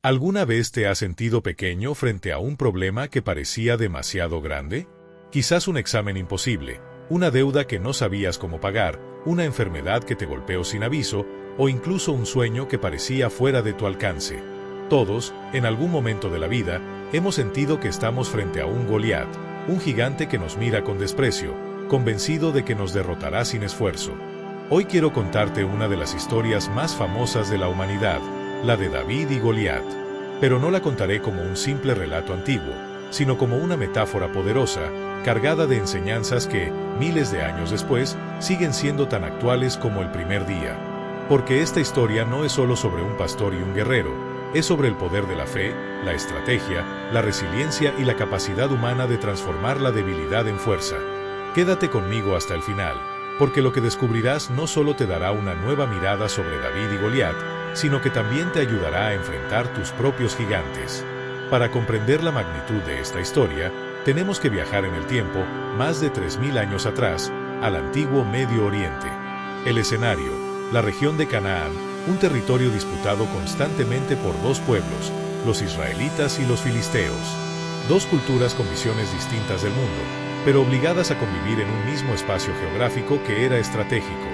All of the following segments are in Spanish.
¿Alguna vez te has sentido pequeño frente a un problema que parecía demasiado grande? Quizás un examen imposible, una deuda que no sabías cómo pagar, una enfermedad que te golpeó sin aviso, o incluso un sueño que parecía fuera de tu alcance. Todos, en algún momento de la vida, hemos sentido que estamos frente a un Goliat, un gigante que nos mira con desprecio, convencido de que nos derrotará sin esfuerzo. Hoy quiero contarte una de las historias más famosas de la humanidad, la de David y Goliat. Pero no la contaré como un simple relato antiguo, sino como una metáfora poderosa, cargada de enseñanzas que, miles de años después, siguen siendo tan actuales como el primer día. Porque esta historia no es solo sobre un pastor y un guerrero, es sobre el poder de la fe, la estrategia, la resiliencia y la capacidad humana de transformar la debilidad en fuerza. Quédate conmigo hasta el final, porque lo que descubrirás no solo te dará una nueva mirada sobre David y Goliat, sino que también te ayudará a enfrentar tus propios gigantes. Para comprender la magnitud de esta historia, tenemos que viajar en el tiempo, más de 3000 años atrás, al antiguo Medio Oriente. El escenario, la región de Canaán, un territorio disputado constantemente por dos pueblos, los israelitas y los filisteos. Dos culturas con visiones distintas del mundo, pero obligadas a convivir en un mismo espacio geográfico que era estratégico.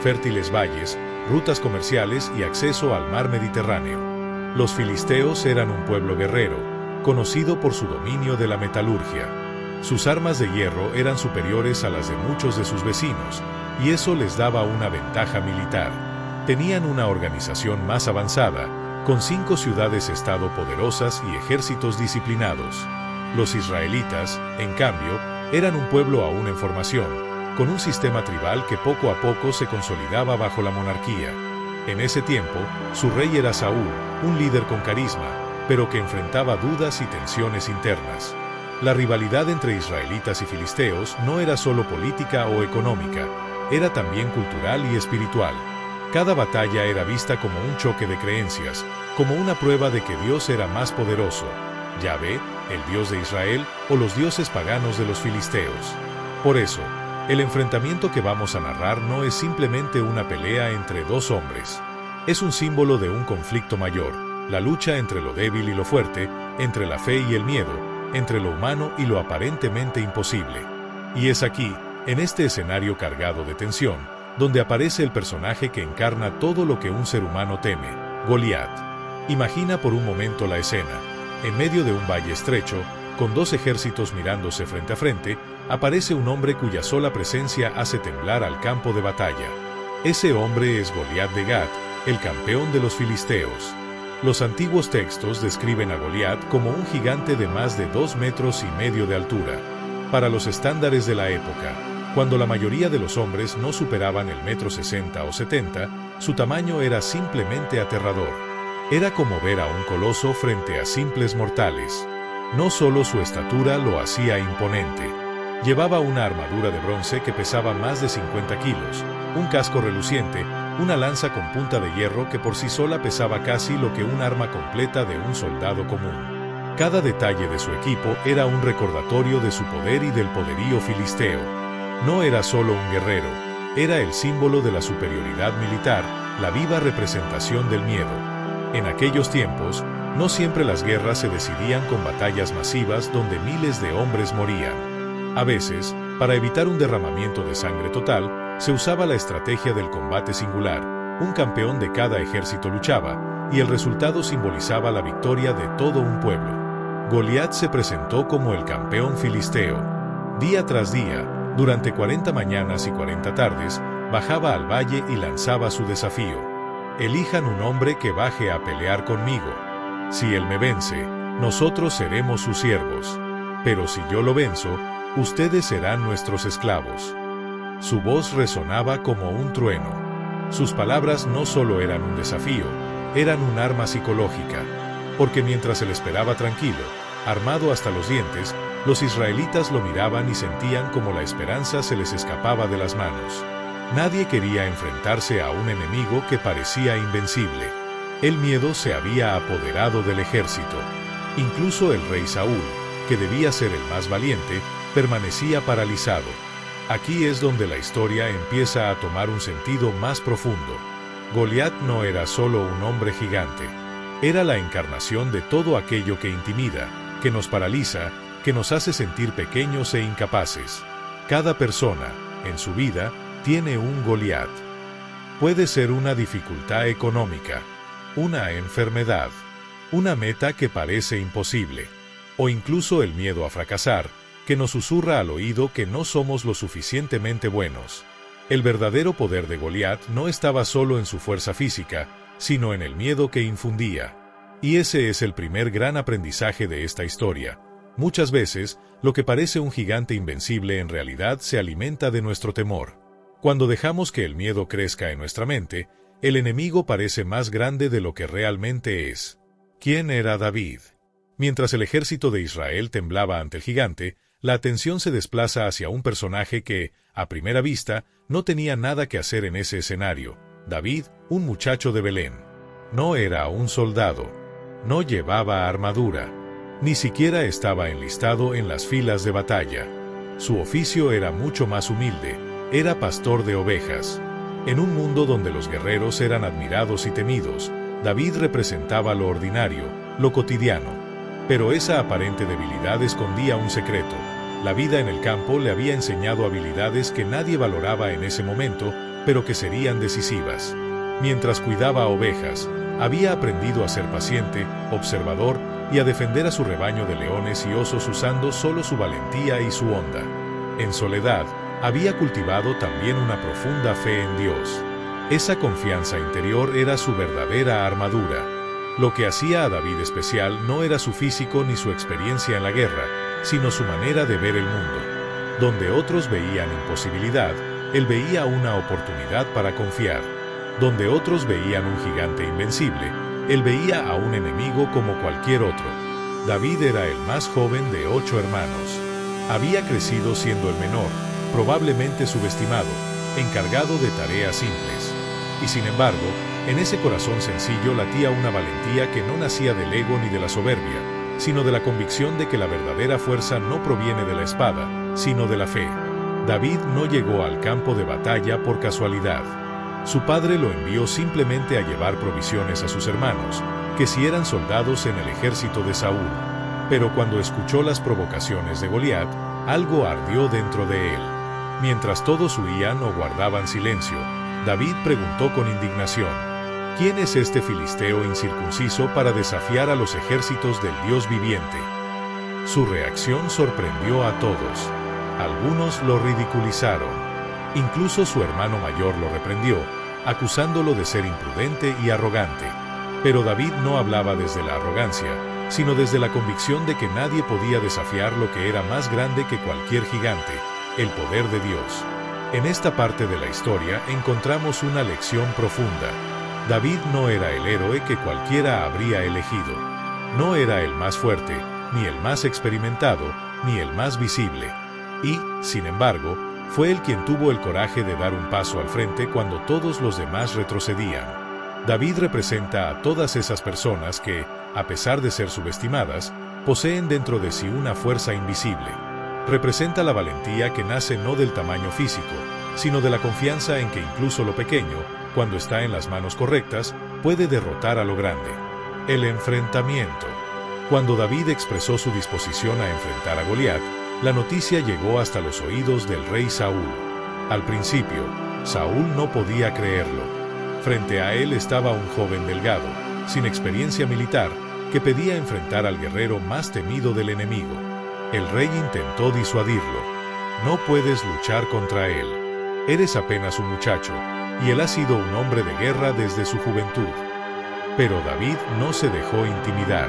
Fértiles valles, rutas comerciales y acceso al mar Mediterráneo. Los filisteos eran un pueblo guerrero, conocido por su dominio de la metalurgia. Sus armas de hierro eran superiores a las de muchos de sus vecinos, y eso les daba una ventaja militar. Tenían una organización más avanzada, con 5 ciudades-estado poderosas y ejércitos disciplinados. Los israelitas, en cambio, eran un pueblo aún en formación, con un sistema tribal que poco a poco se consolidaba bajo la monarquía. En ese tiempo, su rey era Saúl, un líder con carisma, pero que enfrentaba dudas y tensiones internas. La rivalidad entre israelitas y filisteos no era solo política o económica, era también cultural y espiritual. Cada batalla era vista como un choque de creencias, como una prueba de que Dios era más poderoso, Yahvé, el Dios de Israel, o los dioses paganos de los filisteos. Por eso, el enfrentamiento que vamos a narrar no es simplemente una pelea entre dos hombres. Es un símbolo de un conflicto mayor, la lucha entre lo débil y lo fuerte, entre la fe y el miedo, entre lo humano y lo aparentemente imposible. Y es aquí, en este escenario cargado de tensión, donde aparece el personaje que encarna todo lo que un ser humano teme, Goliat. Imagina por un momento la escena. En medio de un valle estrecho, con dos ejércitos mirándose frente a frente, aparece un hombre cuya sola presencia hace temblar al campo de batalla. Ese hombre es Goliat de Gat, el campeón de los filisteos. Los antiguos textos describen a Goliat como un gigante de más de 2,5 metros de altura. Para los estándares de la época, cuando la mayoría de los hombres no superaban el 1,60 m o 70 m, su tamaño era simplemente aterrador. Era como ver a un coloso frente a simples mortales. No solo su estatura lo hacía imponente. Llevaba una armadura de bronce que pesaba más de 50 kilos, un casco reluciente, una lanza con punta de hierro que por sí sola pesaba casi lo que un arma completa de un soldado común. Cada detalle de su equipo era un recordatorio de su poder y del poderío filisteo. No era solo un guerrero, era el símbolo de la superioridad militar, la viva representación del miedo. En aquellos tiempos, no siempre las guerras se decidían con batallas masivas donde miles de hombres morían. A veces, para evitar un derramamiento de sangre total, se usaba la estrategia del combate singular. Un campeón de cada ejército luchaba, y el resultado simbolizaba la victoria de todo un pueblo. Goliat se presentó como el campeón filisteo. Día tras día, durante 40 mañanas y 40 tardes, bajaba al valle y lanzaba su desafío. Elijan un hombre que baje a pelear conmigo. Si él me vence, nosotros seremos sus siervos. Pero si yo lo venzo, ustedes serán nuestros esclavos. Su voz resonaba como un trueno. Sus palabras no solo eran un desafío, eran un arma psicológica. Porque mientras él esperaba tranquilo, armado hasta los dientes, los israelitas lo miraban y sentían como la esperanza se les escapaba de las manos. Nadie quería enfrentarse a un enemigo que parecía invencible. El miedo se había apoderado del ejército. Incluso el rey Saúl, que debía ser el más valiente, permanecía paralizado. Aquí es donde la historia empieza a tomar un sentido más profundo. Goliat no era solo un hombre gigante. Era la encarnación de todo aquello que intimida, que nos paraliza, que nos hace sentir pequeños e incapaces. Cada persona, en su vida, tiene un Goliat. Puede ser una dificultad económica, una enfermedad, una meta que parece imposible, o incluso el miedo a fracasar, que nos susurra al oído que no somos lo suficientemente buenos. El verdadero poder de Goliat no estaba solo en su fuerza física, sino en el miedo que infundía. Y ese es el primer gran aprendizaje de esta historia. Muchas veces, lo que parece un gigante invencible en realidad se alimenta de nuestro temor. Cuando dejamos que el miedo crezca en nuestra mente, el enemigo parece más grande de lo que realmente es. ¿Quién era David? Mientras el ejército de Israel temblaba ante el gigante, la atención se desplaza hacia un personaje que, a primera vista, no tenía nada que hacer en ese escenario. David, un muchacho de Belén. No era un soldado. No llevaba armadura. Ni siquiera estaba enlistado en las filas de batalla. Su oficio era mucho más humilde. Era pastor de ovejas. En un mundo donde los guerreros eran admirados y temidos, David representaba lo ordinario, lo cotidiano. Pero esa aparente debilidad escondía un secreto. La vida en el campo le había enseñado habilidades que nadie valoraba en ese momento, pero que serían decisivas. Mientras cuidaba ovejas, había aprendido a ser paciente, observador y a defender a su rebaño de leones y osos usando solo su valentía y su onda. En soledad, había cultivado también una profunda fe en Dios. Esa confianza interior era su verdadera armadura. Lo que hacía a David especial no era su físico ni su experiencia en la guerra, sino su manera de ver el mundo. Donde otros veían imposibilidad, él veía una oportunidad para confiar. Donde otros veían un gigante invencible, él veía a un enemigo como cualquier otro. David era el más joven de 8 hermanos. Había crecido siendo el menor, probablemente subestimado, encargado de tareas simples. Y sin embargo, en ese corazón sencillo latía una valentía que no nacía del ego ni de la soberbia, sino de la convicción de que la verdadera fuerza no proviene de la espada, sino de la fe. David no llegó al campo de batalla por casualidad. Su padre lo envió simplemente a llevar provisiones a sus hermanos, que sí eran soldados en el ejército de Saúl. Pero cuando escuchó las provocaciones de Goliat, algo ardió dentro de él. Mientras todos huían o guardaban silencio, David preguntó con indignación: ¿quién es este filisteo incircunciso para desafiar a los ejércitos del Dios viviente? Su reacción sorprendió a todos. Algunos lo ridiculizaron. Incluso su hermano mayor lo reprendió, acusándolo de ser imprudente y arrogante. Pero David no hablaba desde la arrogancia, sino desde la convicción de que nadie podía desafiar lo que era más grande que cualquier gigante, el poder de Dios. En esta parte de la historia encontramos una lección profunda. David no era el héroe que cualquiera habría elegido. No era el más fuerte, ni el más experimentado, ni el más visible. Y, sin embargo, fue él quien tuvo el coraje de dar un paso al frente cuando todos los demás retrocedían. David representa a todas esas personas que, a pesar de ser subestimadas, poseen dentro de sí una fuerza invisible. Representa la valentía que nace no del tamaño físico, sino de la confianza en que incluso lo pequeño, cuando está en las manos correctas, puede derrotar a lo grande. El enfrentamiento. Cuando David expresó su disposición a enfrentar a Goliat, la noticia llegó hasta los oídos del rey Saúl. Al principio, Saúl no podía creerlo. Frente a él estaba un joven delgado, sin experiencia militar, que pedía enfrentar al guerrero más temido del enemigo. El rey intentó disuadirlo. No puedes luchar contra él. Eres apenas un muchacho, y él ha sido un hombre de guerra desde su juventud. Pero David no se dejó intimidar.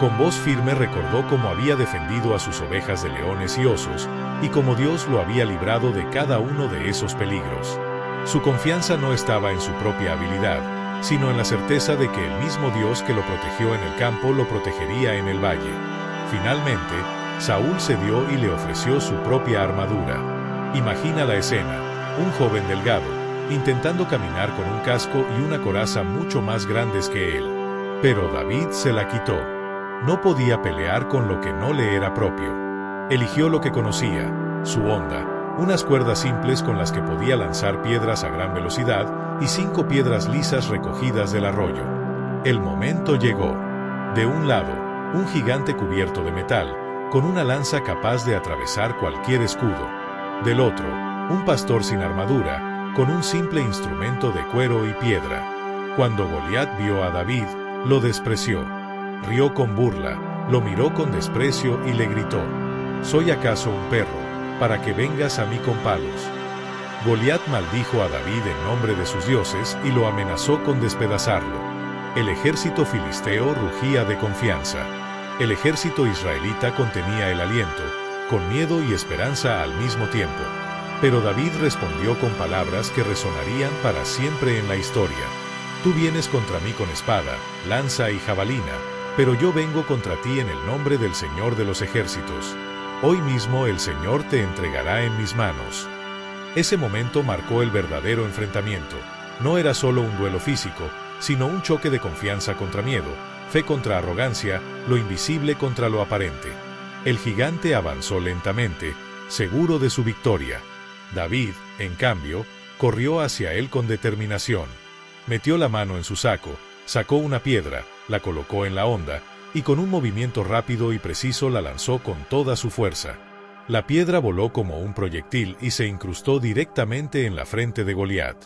Con voz firme recordó cómo había defendido a sus ovejas de leones y osos, y cómo Dios lo había librado de cada uno de esos peligros. Su confianza no estaba en su propia habilidad, sino en la certeza de que el mismo Dios que lo protegió en el campo lo protegería en el valle. Finalmente, Saúl cedió y le ofreció su propia armadura. Imagina la escena: un joven delgado, intentando caminar con un casco y una coraza mucho más grandes que él. Pero David se la quitó. No podía pelear con lo que no le era propio. Eligió lo que conocía, su onda, unas cuerdas simples con las que podía lanzar piedras a gran velocidad y 5 piedras lisas recogidas del arroyo. El momento llegó. De un lado, un gigante cubierto de metal, con una lanza capaz de atravesar cualquier escudo. Del otro, un pastor sin armadura, con un simple instrumento de cuero y piedra. Cuando Goliat vio a David, lo despreció. Rió con burla, lo miró con desprecio y le gritó: ¿Soy acaso un perro, para que vengas a mí con palos? Goliat maldijo a David en nombre de sus dioses y lo amenazó con despedazarlo. El ejército filisteo rugía de confianza. El ejército israelita contenía el aliento, con miedo y esperanza al mismo tiempo. Pero David respondió con palabras que resonarían para siempre en la historia. Tú vienes contra mí con espada, lanza y jabalina, pero yo vengo contra ti en el nombre del Señor de los ejércitos. Hoy mismo el Señor te entregará en mis manos. Ese momento marcó el verdadero enfrentamiento. No era solo un duelo físico, sino un choque de confianza contra miedo, fe contra arrogancia, lo invisible contra lo aparente. El gigante avanzó lentamente, seguro de su victoria. David, en cambio, corrió hacia él con determinación. Metió la mano en su saco, sacó una piedra, la colocó en la honda, y con un movimiento rápido y preciso la lanzó con toda su fuerza. La piedra voló como un proyectil y se incrustó directamente en la frente de Goliat.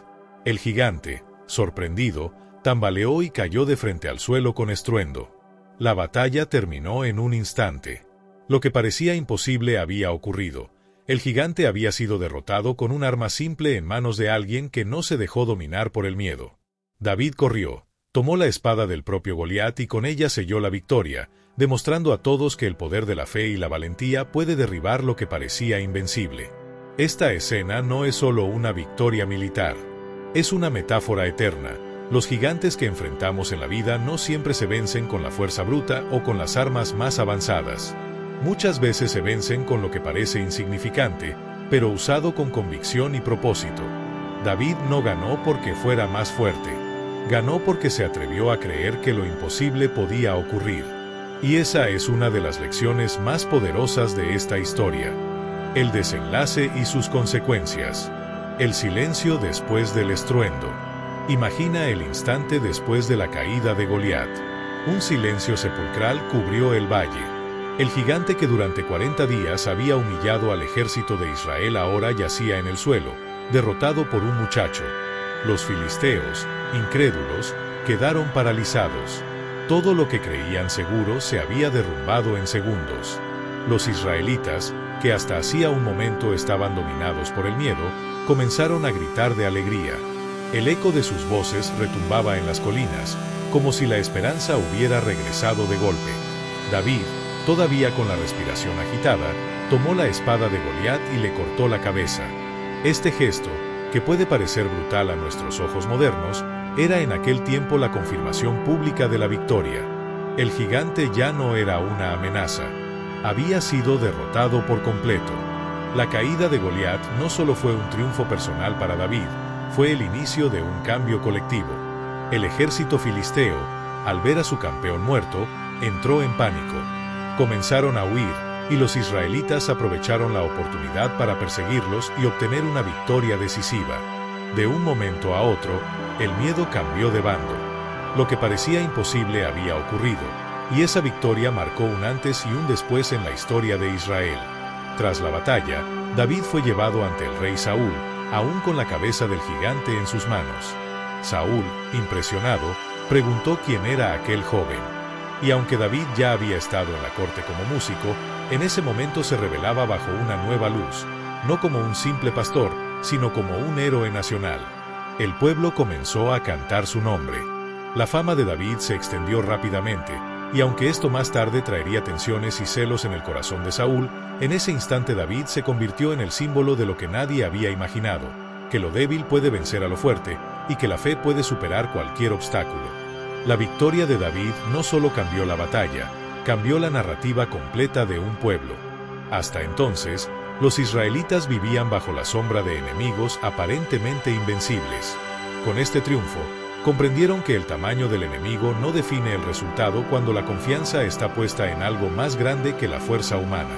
El gigante, sorprendido, tambaleó y cayó de frente al suelo con estruendo. La batalla terminó en un instante. Lo que parecía imposible había ocurrido. El gigante había sido derrotado con un arma simple en manos de alguien que no se dejó dominar por el miedo. David corrió, tomó la espada del propio Goliat y con ella selló la victoria, demostrando a todos que el poder de la fe y la valentía puede derribar lo que parecía invencible. Esta escena no es solo una victoria militar. Es una metáfora eterna. Los gigantes que enfrentamos en la vida no siempre se vencen con la fuerza bruta o con las armas más avanzadas. Muchas veces se vencen con lo que parece insignificante, pero usado con convicción y propósito. David no ganó porque fuera más fuerte. Ganó porque se atrevió a creer que lo imposible podía ocurrir. Y esa es una de las lecciones más poderosas de esta historia. El desenlace y sus consecuencias. El silencio después del estruendo. Imagina el instante después de la caída de Goliat. Un silencio sepulcral cubrió el valle. El gigante que durante 40 días había humillado al ejército de Israel ahora yacía en el suelo, derrotado por un muchacho. Los filisteos, incrédulos, quedaron paralizados. Todo lo que creían seguro se había derrumbado en segundos. Los israelitas, que hasta hacía un momento estaban dominados por el miedo, comenzaron a gritar de alegría. El eco de sus voces retumbaba en las colinas, como si la esperanza hubiera regresado de golpe. David, todavía con la respiración agitada, tomó la espada de Goliat y le cortó la cabeza. Este gesto, que puede parecer brutal a nuestros ojos modernos, era en aquel tiempo la confirmación pública de la victoria. El gigante ya no era una amenaza. Había sido derrotado por completo. La caída de Goliat no solo fue un triunfo personal para David, fue el inicio de un cambio colectivo. El ejército filisteo, al ver a su campeón muerto, entró en pánico. Comenzaron a huir, y los israelitas aprovecharon la oportunidad para perseguirlos y obtener una victoria decisiva. De un momento a otro, el miedo cambió de bando. Lo que parecía imposible había ocurrido, y esa victoria marcó un antes y un después en la historia de Israel. Tras la batalla, David fue llevado ante el rey Saúl, aún con la cabeza del gigante en sus manos. Saúl, impresionado, preguntó quién era aquel joven. Y aunque David ya había estado en la corte como músico, en ese momento se revelaba bajo una nueva luz, no como un simple pastor, sino como un héroe nacional. El pueblo comenzó a cantar su nombre. La fama de David se extendió rápidamente, y aunque esto más tarde traería tensiones y celos en el corazón de Saúl, en ese instante David se convirtió en el símbolo de lo que nadie había imaginado, que lo débil puede vencer a lo fuerte, y que la fe puede superar cualquier obstáculo. La victoria de David no solo cambió la batalla, cambió la narrativa completa de un pueblo. Hasta entonces, los israelitas vivían bajo la sombra de enemigos aparentemente invencibles. Con este triunfo, comprendieron que el tamaño del enemigo no define el resultado cuando la confianza está puesta en algo más grande que la fuerza humana.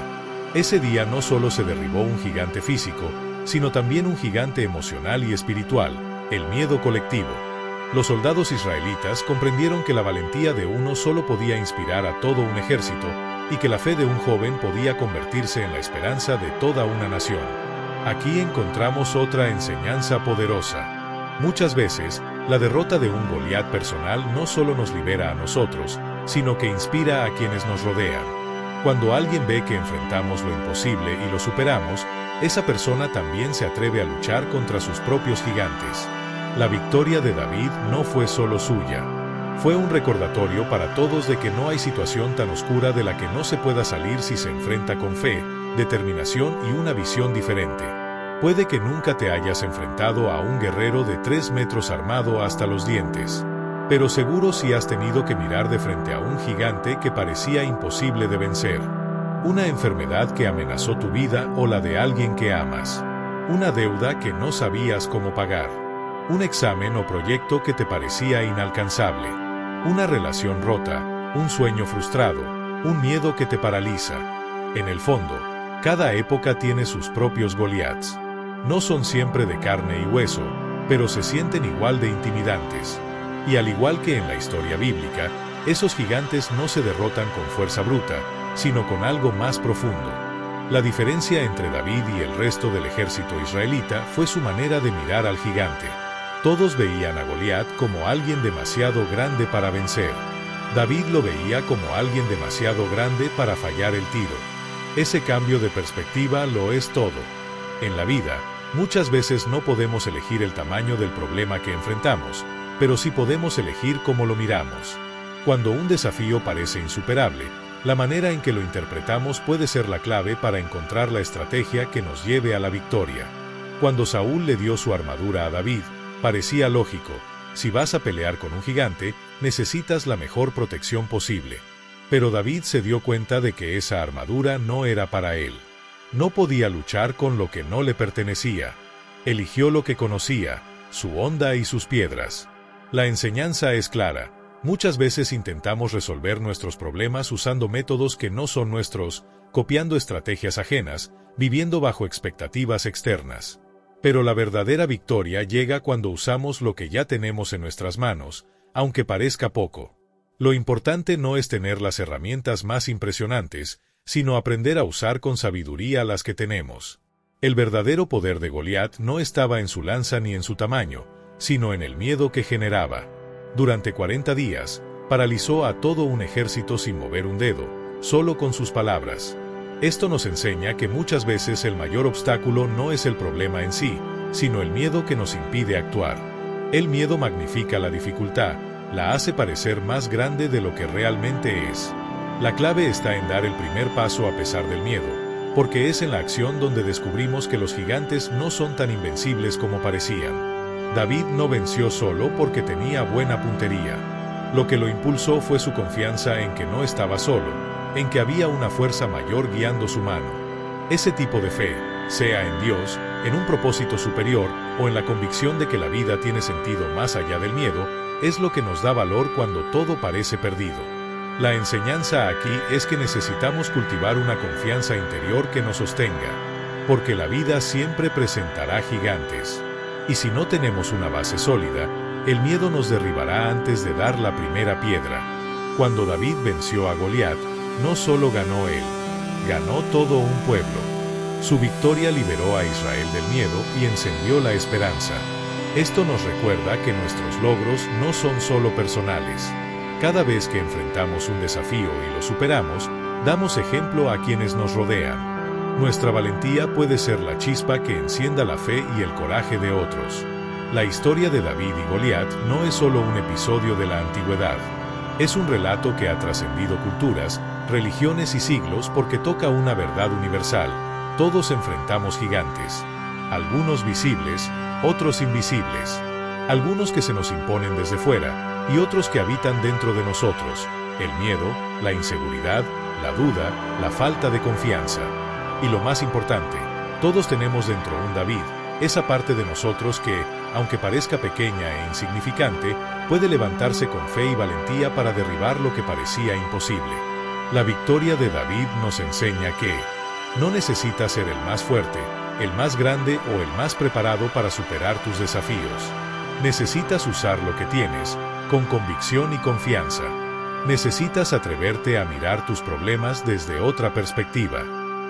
Ese día no solo se derribó un gigante físico, sino también un gigante emocional y espiritual, el miedo colectivo. Los soldados israelitas comprendieron que la valentía de uno solo podía inspirar a todo un ejército y que la fe de un joven podía convertirse en la esperanza de toda una nación. Aquí encontramos otra enseñanza poderosa. Muchas veces, la derrota de un Goliat personal no solo nos libera a nosotros, sino que inspira a quienes nos rodean. Cuando alguien ve que enfrentamos lo imposible y lo superamos, esa persona también se atreve a luchar contra sus propios gigantes. La victoria de David no fue solo suya. Fue un recordatorio para todos de que no hay situación tan oscura de la que no se pueda salir si se enfrenta con fe, determinación y una visión diferente. Puede que nunca te hayas enfrentado a un guerrero de 3 metros armado hasta los dientes. Pero seguro sí has tenido que mirar de frente a un gigante que parecía imposible de vencer. Una enfermedad que amenazó tu vida o la de alguien que amas. Una deuda que no sabías cómo pagar. Un examen o proyecto que te parecía inalcanzable. Una relación rota, un sueño frustrado, un miedo que te paraliza. En el fondo, cada época tiene sus propios Goliats. No son siempre de carne y hueso, pero se sienten igual de intimidantes. Y al igual que en la historia bíblica, esos gigantes no se derrotan con fuerza bruta, sino con algo más profundo. La diferencia entre David y el resto del ejército israelita fue su manera de mirar al gigante. Todos veían a Goliat como alguien demasiado grande para vencer. David lo veía como alguien demasiado grande para fallar el tiro. Ese cambio de perspectiva lo es todo. En la vida, muchas veces no podemos elegir el tamaño del problema que enfrentamos, pero sí podemos elegir cómo lo miramos. Cuando un desafío parece insuperable, la manera en que lo interpretamos puede ser la clave para encontrar la estrategia que nos lleve a la victoria. Cuando Saúl le dio su armadura a David, parecía lógico: si vas a pelear con un gigante, necesitas la mejor protección posible. Pero David se dio cuenta de que esa armadura no era para él. No podía luchar con lo que no le pertenecía. Eligió lo que conocía, su honda y sus piedras. La enseñanza es clara. Muchas veces intentamos resolver nuestros problemas usando métodos que no son nuestros, copiando estrategias ajenas, viviendo bajo expectativas externas. Pero la verdadera victoria llega cuando usamos lo que ya tenemos en nuestras manos, aunque parezca poco. Lo importante no es tener las herramientas más impresionantes, sino aprender a usar con sabiduría las que tenemos. El verdadero poder de Goliat no estaba en su lanza ni en su tamaño, sino en el miedo que generaba. Durante 40 días, paralizó a todo un ejército sin mover un dedo, solo con sus palabras. Esto nos enseña que muchas veces el mayor obstáculo no es el problema en sí, sino el miedo que nos impide actuar. El miedo magnifica la dificultad, la hace parecer más grande de lo que realmente es. La clave está en dar el primer paso a pesar del miedo, porque es en la acción donde descubrimos que los gigantes no son tan invencibles como parecían. David no venció solo porque tenía buena puntería. Lo que lo impulsó fue su confianza en que no estaba solo, en que había una fuerza mayor guiando su mano. Ese tipo de fe, sea en Dios, en un propósito superior o en la convicción de que la vida tiene sentido más allá del miedo, es lo que nos da valor cuando todo parece perdido. La enseñanza aquí es que necesitamos cultivar una confianza interior que nos sostenga, porque la vida siempre presentará gigantes. Y si no tenemos una base sólida, el miedo nos derribará antes de dar la primera piedra. Cuando David venció a Goliat, no solo ganó él, ganó todo un pueblo. Su victoria liberó a Israel del miedo y encendió la esperanza. Esto nos recuerda que nuestros logros no son solo personales. Cada vez que enfrentamos un desafío y lo superamos, damos ejemplo a quienes nos rodean. Nuestra valentía puede ser la chispa que encienda la fe y el coraje de otros. La historia de David y Goliat no es solo un episodio de la antigüedad. Es un relato que ha trascendido culturas, religiones y siglos porque toca una verdad universal. Todos enfrentamos gigantes. Algunos visibles, otros invisibles. Algunos que se nos imponen desde fuera y otros que habitan dentro de nosotros. El miedo, la inseguridad, la duda, la falta de confianza. Y lo más importante, todos tenemos dentro un David, esa parte de nosotros que, aunque parezca pequeña e insignificante, puede levantarse con fe y valentía para derribar lo que parecía imposible. La victoria de David nos enseña que no necesitas ser el más fuerte, el más grande o el más preparado para superar tus desafíos. Necesitas usar lo que tienes, con convicción y confianza. Necesitas atreverte a mirar tus problemas desde otra perspectiva.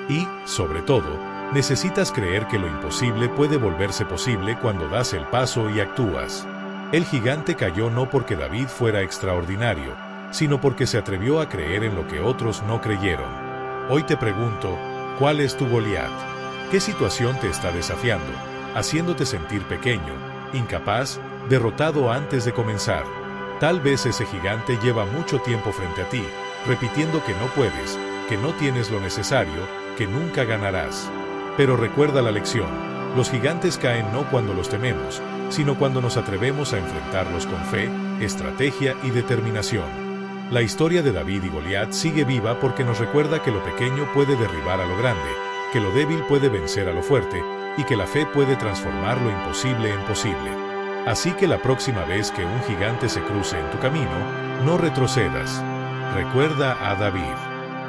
Y, sobre todo, necesitas creer que lo imposible puede volverse posible cuando das el paso y actúas. El gigante cayó no porque David fuera extraordinario, sino porque se atrevió a creer en lo que otros no creyeron. Hoy te pregunto, ¿cuál es tu Goliat? ¿Qué situación te está desafiando, haciéndote sentir pequeño, incapaz, derrotado antes de comenzar? Tal vez ese gigante lleva mucho tiempo frente a ti, repitiendo que no puedes, que no tienes lo necesario, que nunca ganarás. Pero recuerda la lección, los gigantes caen no cuando los tememos, sino cuando nos atrevemos a enfrentarlos con fe, estrategia y determinación. La historia de David y Goliat sigue viva porque nos recuerda que lo pequeño puede derribar a lo grande, que lo débil puede vencer a lo fuerte, y que la fe puede transformar lo imposible en posible. Así que la próxima vez que un gigante se cruce en tu camino, no retrocedas. Recuerda a David.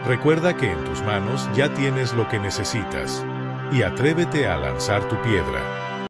Recuerda que en tus manos ya tienes lo que necesitas. Y atrévete a lanzar tu piedra.